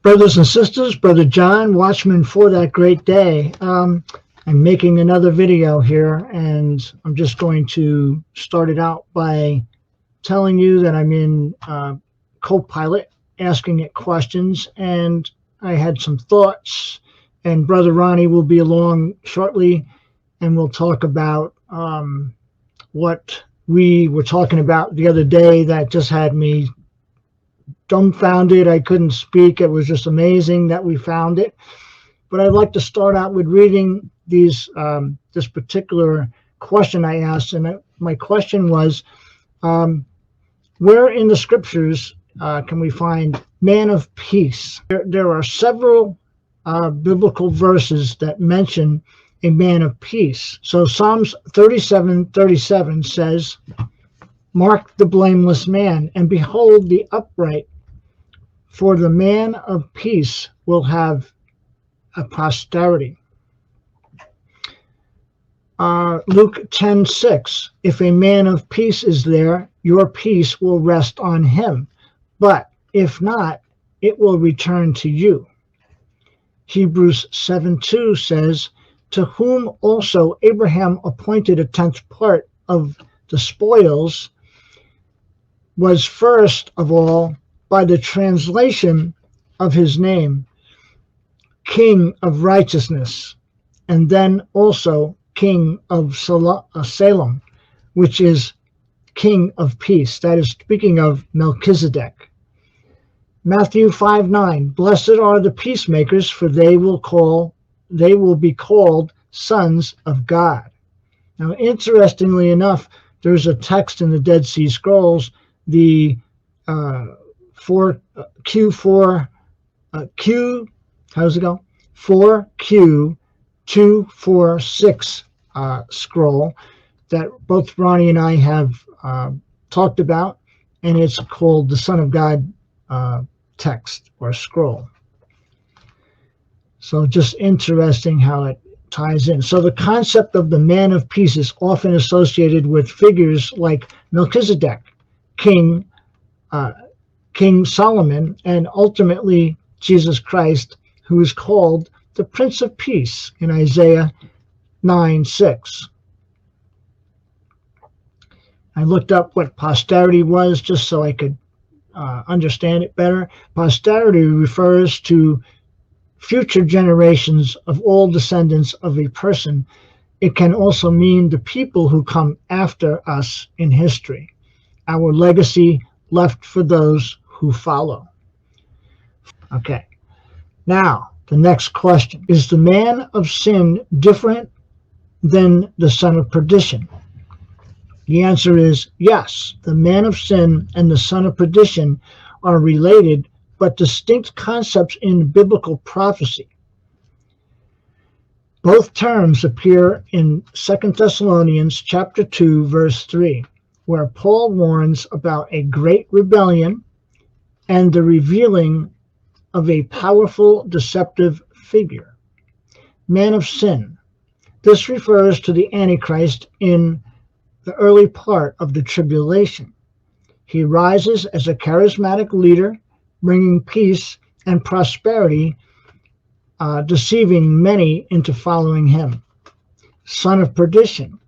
Brothers and sisters, Brother John, watchman for that great day. I'm making another video here, and I'm just going to start it out by telling you that I'm in Copilot, asking it questions, and I had some thoughts, and Brother Ronnie will be along shortly, and we'll talk about what we were talking about the other day that just had me dumbfounded. I couldn't speak. It was just amazing that we found it. But I'd like to start out with reading these this particular question I asked, and my question was, where in the scriptures can we find man of peace? There are several biblical verses that mention a man of peace. So Psalms 37:37 says, "Mark the blameless man, and behold the upright, for the man of peace will have a posterity." Luke 10:6, "If a man of peace is there, your peace will rest on him, but if not, it will return to you." Hebrews 7:2 says, "To whom also Abraham appointed a tenth part of the spoils, was first of all, by the translation of his name, King of Righteousness, and then also King of Salem, which is King of Peace." That is speaking of Melchizedek. Matthew 5:9, "Blessed are the peacemakers, for they will be called sons of God." Now, interestingly enough, there's a text in the Dead Sea Scrolls, the how's it go? 4Q246 scroll that both Ronnie and I have talked about, and it's called the Son of God text or scroll. So just interesting how it ties in. So the concept of the man of peace is often associated with figures like Melchizedek, King Solomon, and ultimately Jesus Christ, who is called the Prince of Peace in Isaiah 9:6. I looked up what posterity was just so I could understand it better. Posterity refers to future generations of all descendants of a person. It can also mean the people who come after us in history, our legacy left for those who follow. Okay, now the next question: is the man of sin different than the son of perdition? The answer is yes. The man of sin and the son of perdition are related but distinct concepts in biblical prophecy. Both terms appear in 2 Thessalonians chapter 2, verse 3, where Paul warns about a great rebellion and the revealing of a powerful, deceptive figure. Man of sin. This refers to the antichrist in the early part of the tribulation. He rises as a charismatic leader, bringing peace and prosperity, deceiving many into following him. Son of perdition.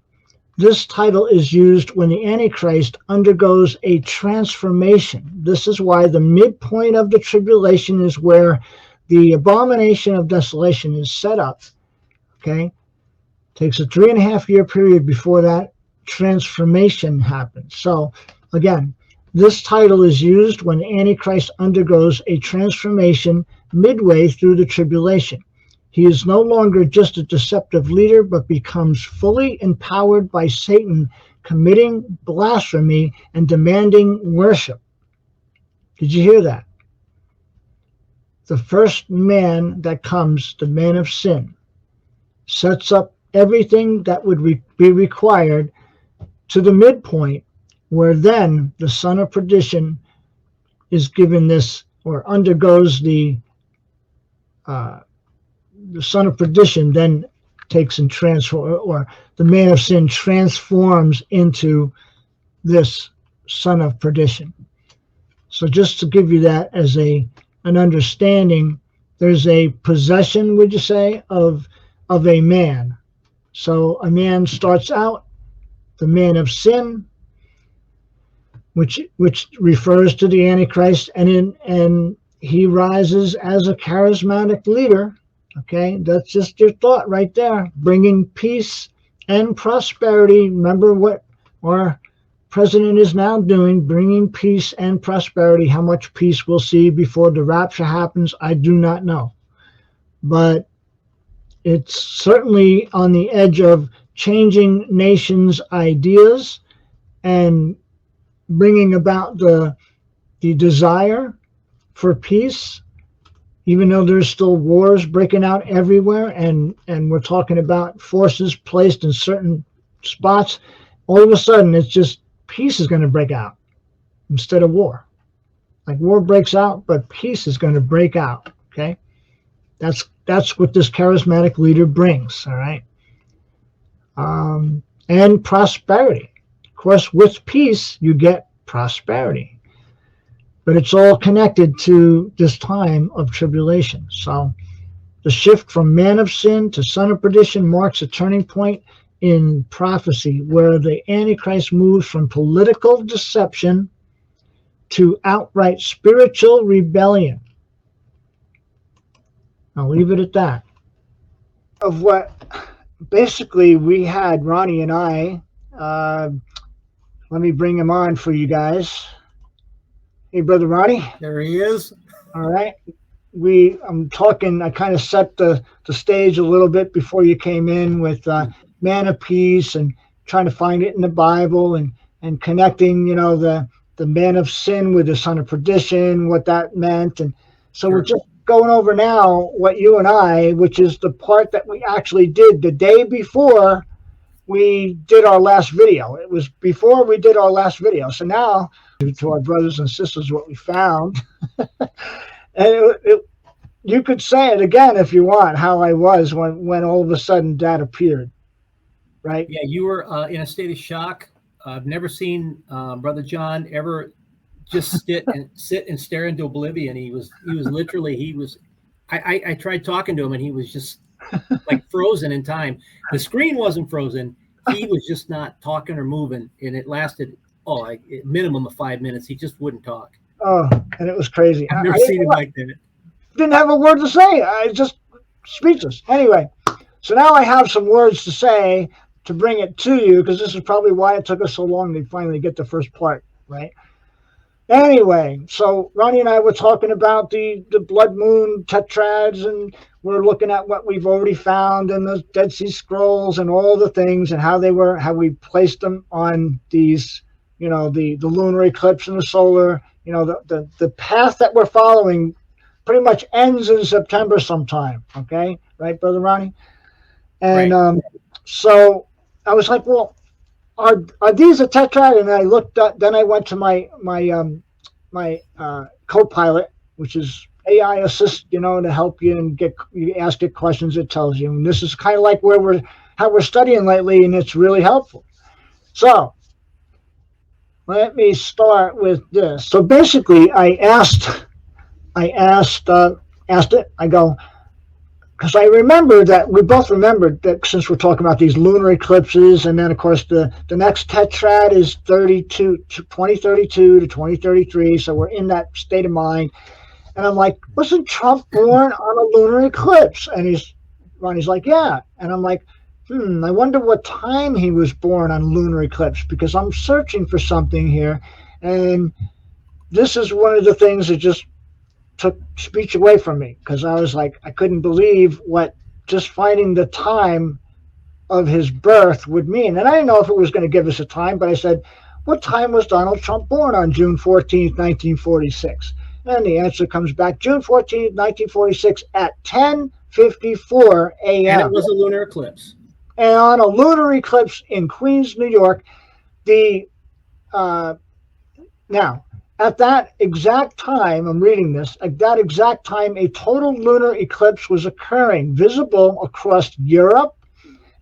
This title is used when the Antichrist undergoes a transformation. This is why the midpoint of the tribulation is where the abomination of desolation is set up. Okay? Takes a 3.5-year period before that transformation happens. So, again, this title is used when the Antichrist undergoes a transformation midway through the tribulation. He is no longer just a deceptive leader, but becomes fully empowered by Satan, committing blasphemy and demanding worship. Did you hear that? The first man that comes, the man of sin, sets up everything that would be required to the midpoint, where then the son of perdition is given this, or undergoes the son of perdition then takes and transforms, or the man of sin transforms into this son of perdition. So just to give you that as a an understanding. There's a possession, would you say, of a man. So a man starts out the man of sin, which refers to the Antichrist, and he rises as a charismatic leader. Okay, that's just your thought right there, bringing peace and prosperity. Remember what our president is now doing, bringing peace and prosperity. How much peace we'll see before the rapture happens, I do not know. But it's certainly on the edge of changing nations' ideas and bringing about the desire for peace, even though there's still wars breaking out everywhere, and we're talking about forces placed in certain spots. All of a sudden, it's just peace is going to break out instead of war. Like war breaks out, but peace is going to break out. Okay, that's what this charismatic leader brings. All right, and prosperity. Of course, with peace, you get prosperity. But it's all connected to this time of tribulation. So the shift from man of sin to son of perdition marks a turning point in prophecy where the Antichrist moves from political deception to outright spiritual rebellion. I'll leave it at that. Of what basically we had, Ronnie and I, let me bring him on for you guys. Hey, Brother Ronnie. There he is. All right. I'm talking, I kind of set the stage a little bit before you came in with man of peace and trying to find it in the Bible and connecting, the man of sin with the son of perdition, what that meant. And so We're just going over now what you and I, which is the part that we actually did the day before we did our last video. It was before we did our last video. So now, to our brothers and sisters, what we found. And you could say it again if you want, how I was when all of a sudden that appeared, right? Yeah, you were in a state of shock. I've never seen Brother John ever just sit and stare into oblivion. He was literally, I tried talking to him and he was just like frozen in time. The screen wasn't frozen. He was just not talking or moving, and it lasted a minimum of 5 minutes. He just wouldn't talk. Oh, and it was crazy. I've never seen him like that. Didn't have a word to say. I just speechless. Anyway, so now I have some words to say to bring it to you, because this is probably why it took us so long to finally get the first part, right? Anyway, so Ronnie and I were talking about the blood moon tetrads, and we're looking at what we've already found in the Dead Sea Scrolls and all the things and how we placed them on these, the lunar eclipse and the solar, the path that we're following pretty much ends in September sometime. Okay. Right, Brother Ronnie? And right. So I was like, well, are these a tetrad? And I looked up, then I went to my co-pilot, which is AI assist, to help you and you ask it questions, it tells you. And this is kind of like how we're studying lately, and it's really helpful. So let me start with this. So basically, I asked it. I go, because I remember that we both remembered that since we're talking about these lunar eclipses, and then of course the next tetrad is 2032 to 2033. So we're in that state of mind. And I'm like, wasn't Trump born on a lunar eclipse? And Ronnie's like, yeah. And I'm like, I wonder what time he was born on lunar eclipse, because I'm searching for something here. And this is one of the things that just took speech away from me, because I was like, I couldn't believe what just finding the time of his birth would mean. And I didn't know if it was going to give us a time, but I said, what time was Donald Trump born on June 14th, 1946? And the answer comes back, June 14th, 1946 at 10:54 a.m. And it was a lunar eclipse. And on a lunar eclipse in Queens, New York, now, at that exact time, I'm reading this, at that exact time, a total lunar eclipse was occurring, visible across Europe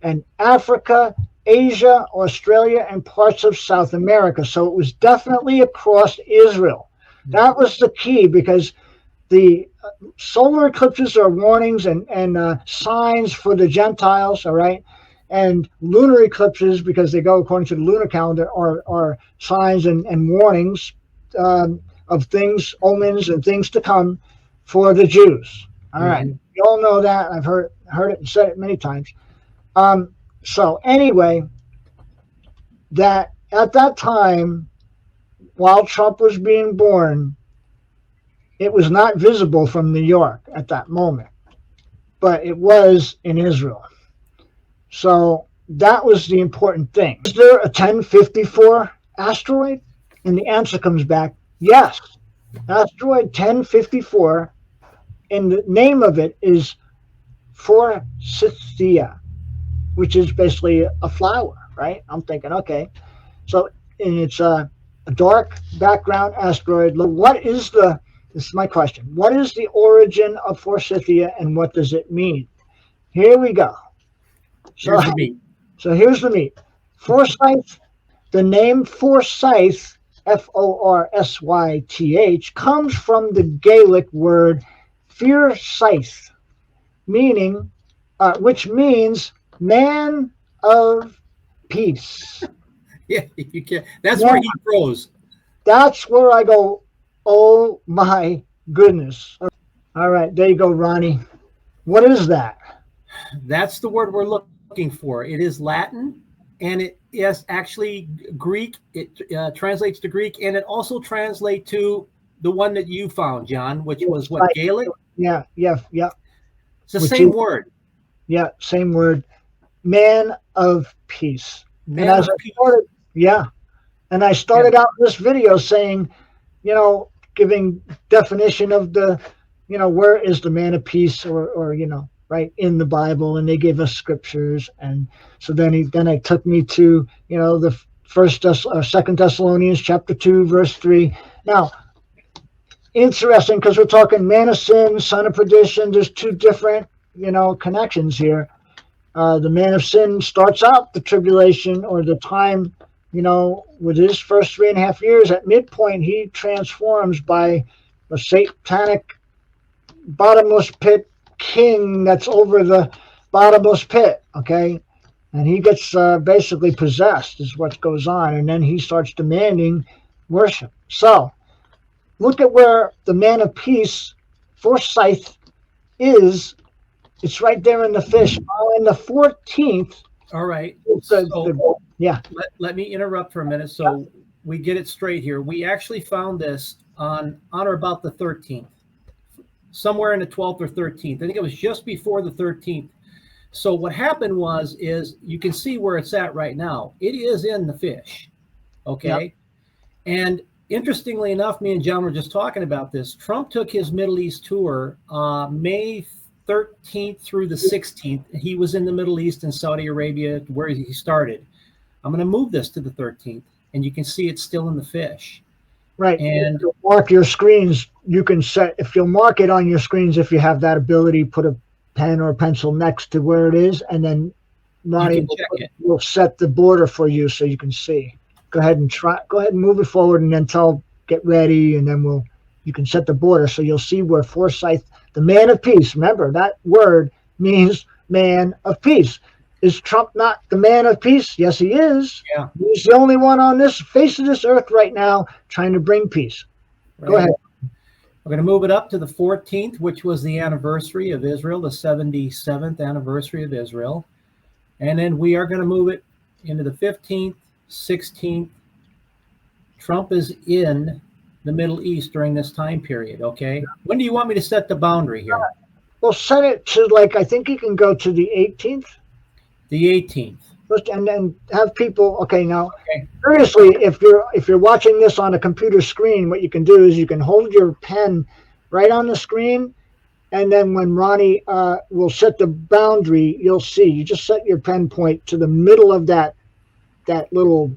and Africa, Asia, Australia, and parts of South America. So it was definitely across Israel. That was the key, because the solar eclipses are warnings and signs for the Gentiles, all right? And lunar eclipses, because they go according to the lunar calendar, are signs and warnings of things, omens, and things to come for the Jews. All right, you all know that. I've heard it and said it many times. So anyway, that at that time, while Trump was being born, it was not visible from New York at that moment, but it was in Israel. So that was the important thing. Is there a 1054 asteroid? And the answer comes back, yes. Asteroid 1054, and the name of it is Forsythia, which is basically a flower, right? I'm thinking, okay. So, and it's a dark background asteroid. This is my question. What is the origin of Forsythia and what does it mean? Here we go. Here's the meat. So here's the meat. Forsyth, the name Forsyth, Forsyth, comes from the Gaelic word Fiersyth, meaning, which means man of peace. Yeah, you can. That's where he grows. That's where I go, oh my goodness. All right, there you go, Ronnie. What is that? That's the word we're looking for. It is Latin, and it is actually Greek. It translates to Greek, and it also translates to the one that you found, John, which was what, Gaelic? Yeah. It's the same word. Yeah, same word. Man of peace. Man of peace. And I started out this video saying, giving definition of the, where is the man of peace or right in the Bible, and they gave us scriptures. And so then it took me to, the Second Thessalonians chapter 2, verse 3. Now, interesting, because we're talking man of sin, son of perdition. There's two different, connections here. The man of sin starts out the tribulation or the time, with his first 3.5 years. At midpoint, he transforms by a satanic bottomless pit king that's over the bottomless pit, okay? And he gets basically possessed is what goes on. And then he starts demanding worship. So look at where the man of peace, Forsyth, is. It's right there in the fish. On the 14th. All right. Let me interrupt for a minute so we get it straight here. We actually found this on or about the 13th, somewhere in the 12th or 13th. I think it was just before the 13th. So what happened is you can see where it's at right now. It is in the fish, okay? Yep. And interestingly enough, me and John were just talking about this. Trump took his Middle East tour May 13th through the 16th. He was in the Middle East and Saudi Arabia, where he started. I'm going to move this to the 13th, and you can see it's still in the fish. Right. And if you mark your screens, you can set, if you'll mark it on your screens, if you have that ability, put a pen or a pencil next to where it is, and then Ronnie will set the border for you so you can see. Go ahead and move it forward, and then get ready, and then you can set the border so you'll see where Forsyth, the man of peace. Remember, that word means man of peace. Is Trump not the man of peace? Yes, he is. Yeah. He's the only one on this face of this earth right now trying to bring peace. Right. Go ahead. We're going to move it up to the 14th, which was the anniversary of Israel, the 77th anniversary of Israel. And then we are going to move it into the 15th, 16th. Trump is in the Middle East during this time period, okay? When do you want me to set the boundary here? Well, set it to, I think you can go to the 18th. The 18th. And then have people, seriously, if you're watching this on a computer screen, what you can do is you can hold your pen right on the screen, and then when Ronnie will set the boundary, you'll see. You just set your pen point to the middle of that little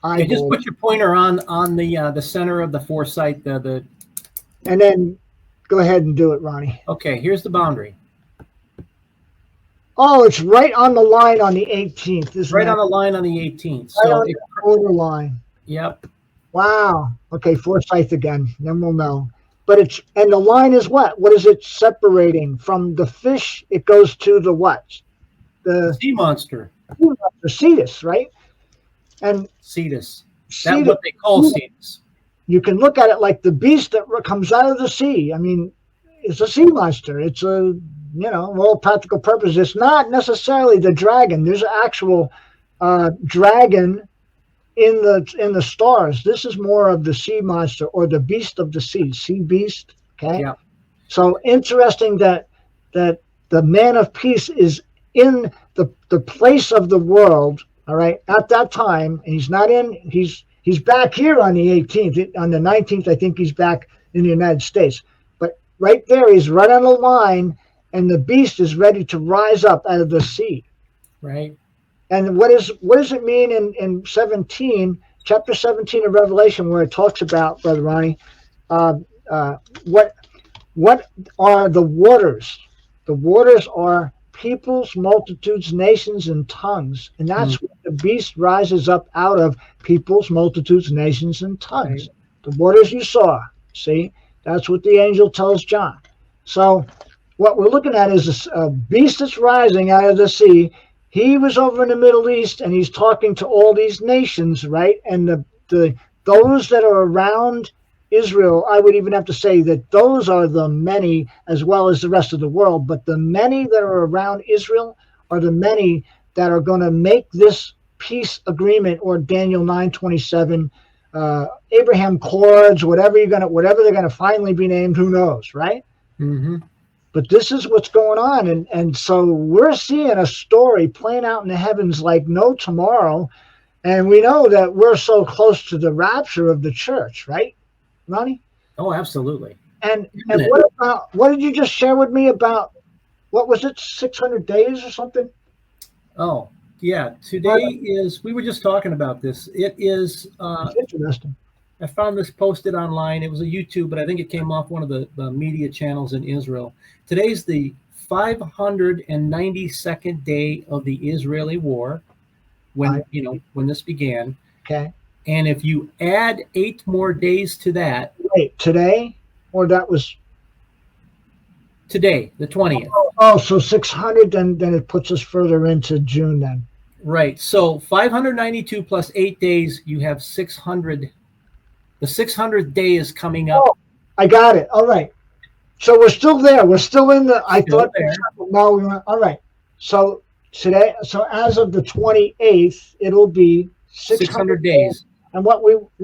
eyeball. Okay, just put your pointer on the center of the Forsyth, and then go ahead and do it, Ronnie. Okay, here's the boundary. Oh, it's right on the line on the 18th. Right on the line on the 18th. Right on the border line. Yep. Wow. Okay, Forsyth again. Then we'll know. but and the line is what? What is it separating from the fish? It goes to the what? The The sea monster. cetus, right? And Cetus. That cetus, what they call cetus. you can look at it like the beast that comes out of the sea. I mean, it's a sea monster. It's a, all practical purpose. It's not necessarily the dragon. There's an actual dragon in the stars. This is more of the sea monster or the beast of the sea beast. Okay. Yeah. So interesting that the man of peace is in the place of the world. All right, at that time, and he's not in. He's back here on the 18th. On the 19th, I think he's back in the United States. But right there, he's right on the line, and the beast is ready to rise up out of the sea. Right. And what does it mean in chapter 17 of Revelation, where it talks about, Brother Ronnie, what are the waters? The waters are peoples, multitudes, nations, and tongues. And that's what the beast rises up out of: peoples, multitudes, nations, and tongues. Right. The waters you saw, see? That's what the angel tells John. So what we're looking at is a beast that's rising out of the sea. He was over in the Middle East, and he's talking to all these nations, right? And those that are around Israel, I would even have to say that those are the many as well as the rest of the world. But the many that are around Israel are the many that are going to make this peace agreement, or Daniel 9:27, Abraham Accords, whatever they're gonna finally be named. Who knows, right? Mm-hmm. But this is what's going on, and so we're seeing a story playing out in the heavens like no tomorrow, and we know that we're so close to the rapture of the church, right, Ronnie? Oh, absolutely. And what did you just share with me about, what was it, 600 days or something? Oh, yeah. Today we were just talking about this. It is interesting. I found this posted online. It was a YouTube, but I think it came off one of the media channels in Israel. Today's the 592nd day of the Israeli war, when this began. Okay. And if you add 8 more days to that. Wait, today? Or that was today, the 20th. Oh, so 600, then it puts us further into June then. Right. So 592 plus 8 days, you have 600. The 600th day is coming up. Oh, I got it. All right. So we're still there. We're still in the, I still thought, there. Now we went, all right. So today, as of the 28th, it'll be 600 days. And let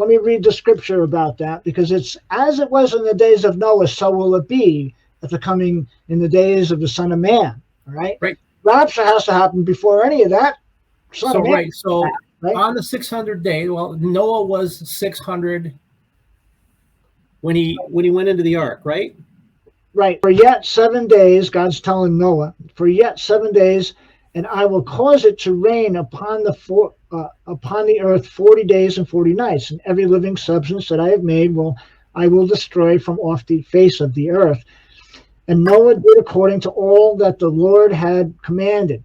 me read the scripture about that, because it's as it was in the days of Noah, so will it be at the coming in the days of the Son of Man. All right. Right. Rapture has to happen before any of that. So on the 600th day, well, Noah was 600 when he went into the ark, right? Right. For yet 7 days, God's telling Noah, for yet 7 days, and I will cause it to rain upon the earth 40 days and 40 nights, and every living substance that I have made I will destroy from off the face of the earth. And Noah did according to all that the Lord had commanded.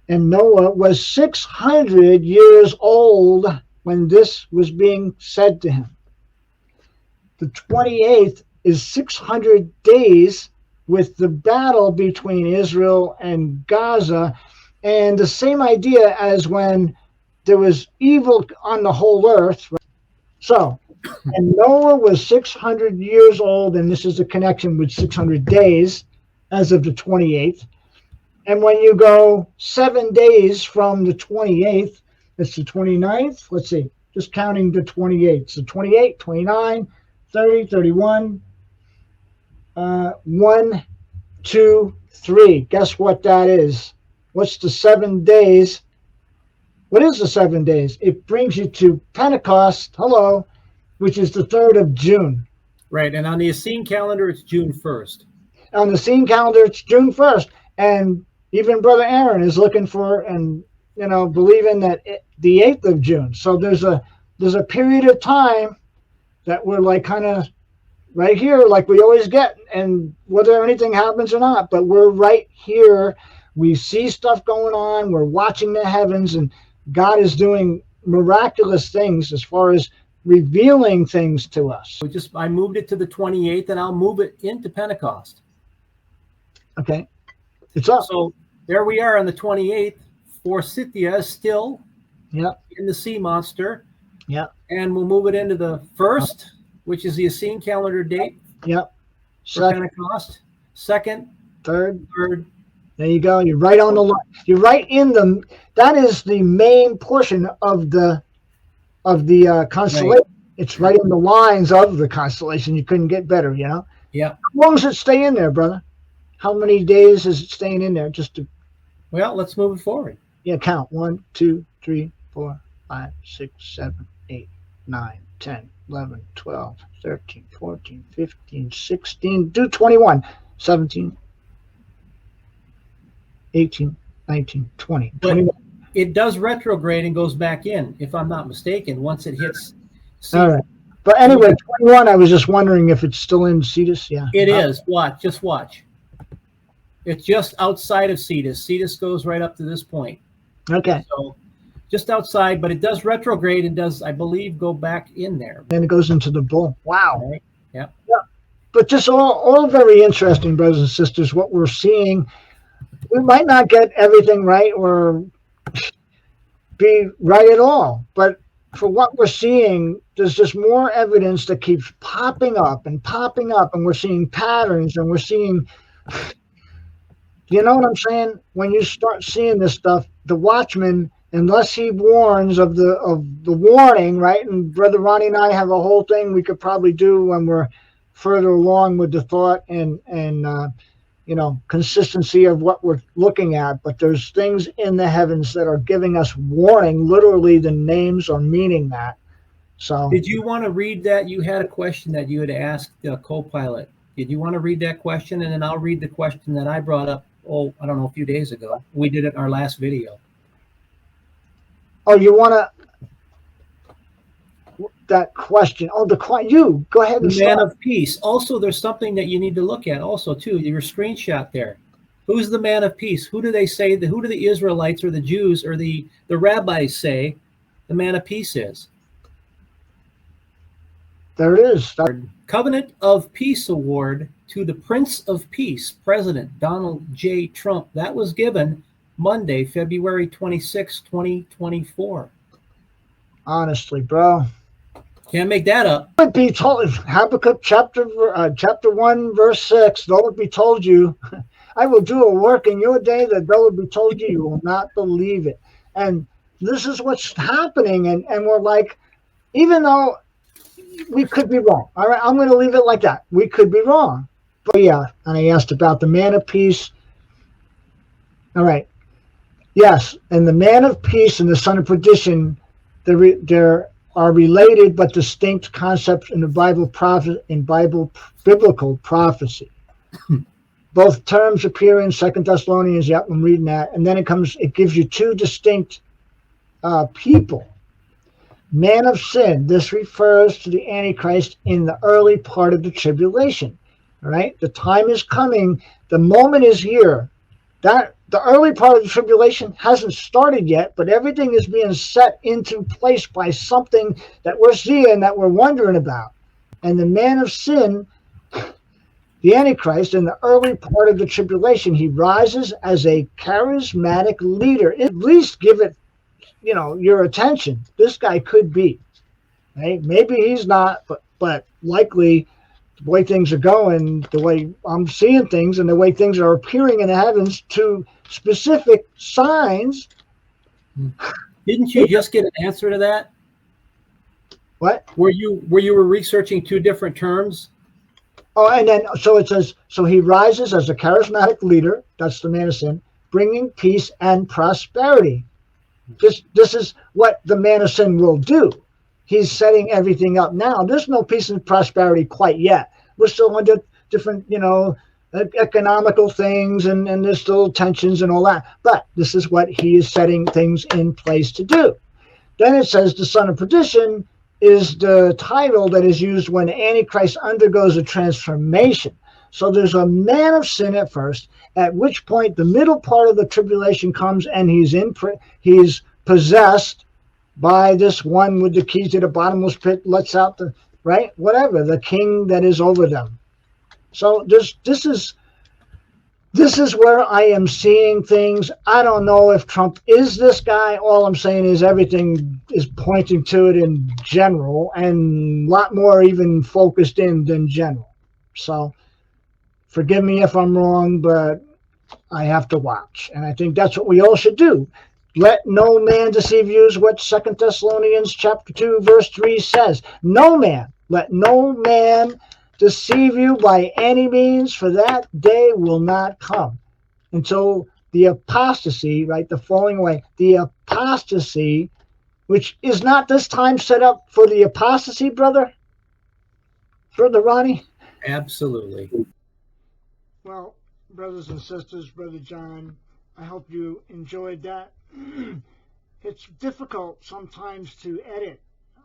And Noah was 600 years old when this was being said to him. The 28th is 600 days with the battle between Israel and Gaza, and the same idea as when there was evil on the whole earth. Right? So, and Noah was 600 years old, and this is a connection with 600 days as of the 28th. And when you go 7 days from the 28th, it's the 29th. Let's see, just counting the 28th. So 28, 29, 30, 31, 1, 2, 3. Guess what that is? What's the 7 days? What is the 7 days? It brings you to Pentecost, which is the 3rd of June. Right, and on the Essene calendar, it's June 1st. On the Essene calendar, it's June 1st. And even Brother Aaron is looking for and believing that the 8th of June. So there's a period of time that we're like kind of right here, like we always get, and whether anything happens or not, but we're right here. We see stuff going on. We're watching the heavens, and God is doing miraculous things as far as revealing things to us. I moved it to the 28th, and I'll move it into Pentecost. Okay, it's up. So there we are on the 28th. Forsythia is still in the sea monster. Yeah. And we'll move it into the 1st, which is the Essene calendar date. Yep. For Pentecost. 2nd, 3rd. 3rd. There you go. You're right on the line. You're right in the. That is the main portion of the constellation. Right. It's right in the lines of the constellation. You couldn't get better, you know. Yeah. How long does it stay in there, brother? How many days is it staying in there? Just to. Well, let's move it forward. Yeah, count 1, 2, 3, 4, 5, 6, 7, 8, 9, 10, 11, 12, 13, 14, 15, 16. Do 21, 17. 18, 19, 20. But it does retrograde and goes back in, if I'm not mistaken, once it hits. All right. But anyway, 21, I was just wondering if it's still in Cetus. Yeah. It is. Just watch. It's just outside of Cetus. Cetus goes right up to this point. Okay. So just outside, but it does retrograde and does, I believe, go back in there. Then it goes into the bull. Wow. Right. Yeah. But just all very interesting, brothers and sisters, what we're seeing. We might not get everything right or be right at all, but for what we're seeing, there's just more evidence that keeps popping up, and we're seeing patterns, and we're seeing, you know what I'm saying? When you start seeing this stuff, the watchman, unless he warns of the warning, right? And Brother Ronnie and I have a whole thing we could probably do when we're further along with the thought and consistency of what we're looking at. But there's things in the heavens that are giving us warning. Literally, the names are meaning that. So, did you want to read that? You had a question that you had asked the co-pilot. Did you want to read that question? And then I'll read the question that I brought up, I don't know, a few days ago. We did it in our last video. Oh, you want to... that question. Oh, you go ahead. The man of peace. Also, there's something that you need to look at also too. Your screenshot there. Who's the man of peace? Who do they say? Who do the Israelites or the Jews or the rabbis say the man of peace is? There it is. Covenant of Peace Award to the Prince of Peace, President Donald J. Trump. That was given Monday, February 26, 2024. Honestly, bro. Can't make that up. It would be told, Habakkuk chapter 1, verse 6, though it be told you, I will do a work in your day that though it be told you, you will not believe it. And this is what's happening. And we're like, even though we could be wrong. All right, I'm going to leave it like that. We could be wrong. But yeah, and I asked about the man of peace. All right. Yes, and the man of peace and the son of perdition, there are related but distinct concepts in the biblical prophecy. Both terms appear in 2 Thessalonians. Yep, I'm reading that. And then it gives you two distinct people. Man of sin, this refers to the Antichrist in the early part of the tribulation. All right, the time is coming. The moment is here. That the early part of the tribulation hasn't started yet, but everything is being set into place by something that we're seeing, that we're wondering about. And the man of sin, the Antichrist, in the early part of the tribulation, he rises as a charismatic leader. At least give it, your attention. This guy could be. Right? Maybe he's not, but likely the way things are going, the way I'm seeing things, and the way things are appearing in the heavens to specific signs. Didn't you just get an answer to that? What? Were you researching two different terms? Oh, and then so it says, so he rises as a charismatic leader, that's the man of sin, bringing peace and prosperity. This is what the man of sin will do. He's setting everything up now. There's no peace and prosperity quite yet. We're still under different, economical things, and there's still tensions and all that. But this is what he is setting things in place to do. Then it says the son of perdition is the title that is used when the Antichrist undergoes a transformation. So there's a man of sin at first, at which point the middle part of the tribulation comes and he's possessed by this one with the keys to the bottomless pit, lets out the, right? Whatever, the king that is over them. So this is where I am seeing things. I don't know if Trump is this guy. All I'm saying is everything is pointing to it in general, and a lot more even focused in than general. So forgive me if I'm wrong, but I have to watch. And I think that's what we all should do. Let no man deceive you is what 2 Thessalonians chapter 2, verse 3 says. No man, let no man deceive you by any means, for that day will not come until the apostasy, right, the falling away, the apostasy, which is not this time set up for the apostasy, Brother Ronnie? Absolutely. Well, brothers and sisters, Brother John, I hope you enjoyed that. It's difficult sometimes to edit,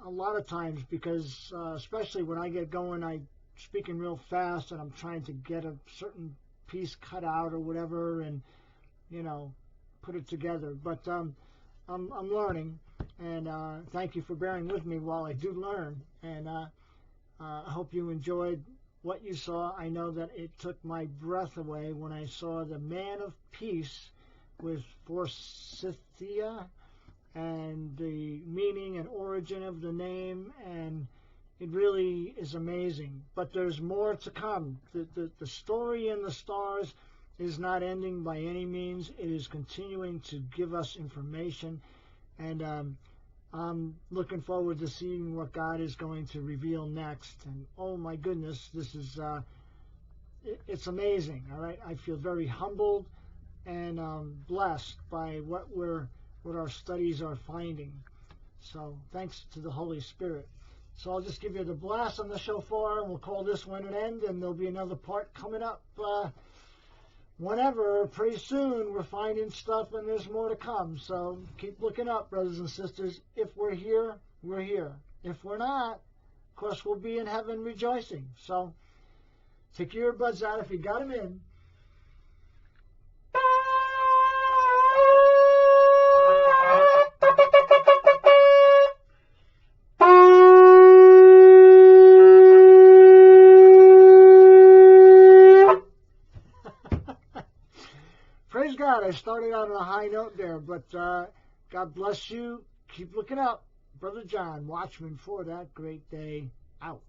a lot of times, because especially when I get going, I'm speaking real fast and I'm trying to get a certain piece cut out or whatever, and put it together. But I'm learning, and thank you for bearing with me while I do learn. And I hope you enjoyed what you saw. I know that it took my breath away when I saw the man of peace with forsythia and the meaning and origin of the name, and it really is amazing. But there's more to come. The story in the stars is not ending by any means. It is continuing to give us information, and I'm looking forward to seeing what God is going to reveal next. And oh my goodness, this is it's amazing. All right, I feel very humbled and blessed by what our studies are finding. So thanks to the Holy Spirit. So I'll just give you the blast on the shofar, and we'll call this one an end, and there'll be another part coming up whenever, pretty soon. We're finding stuff, and there's more to come. So keep looking up, brothers and sisters. If we're here, we're here. If we're not, of course, we'll be in heaven rejoicing. So take your earbuds out if you got them in. Praise God. I started out on a high note there, but God bless you. Keep looking up. Brother John, watchman for that great day, out.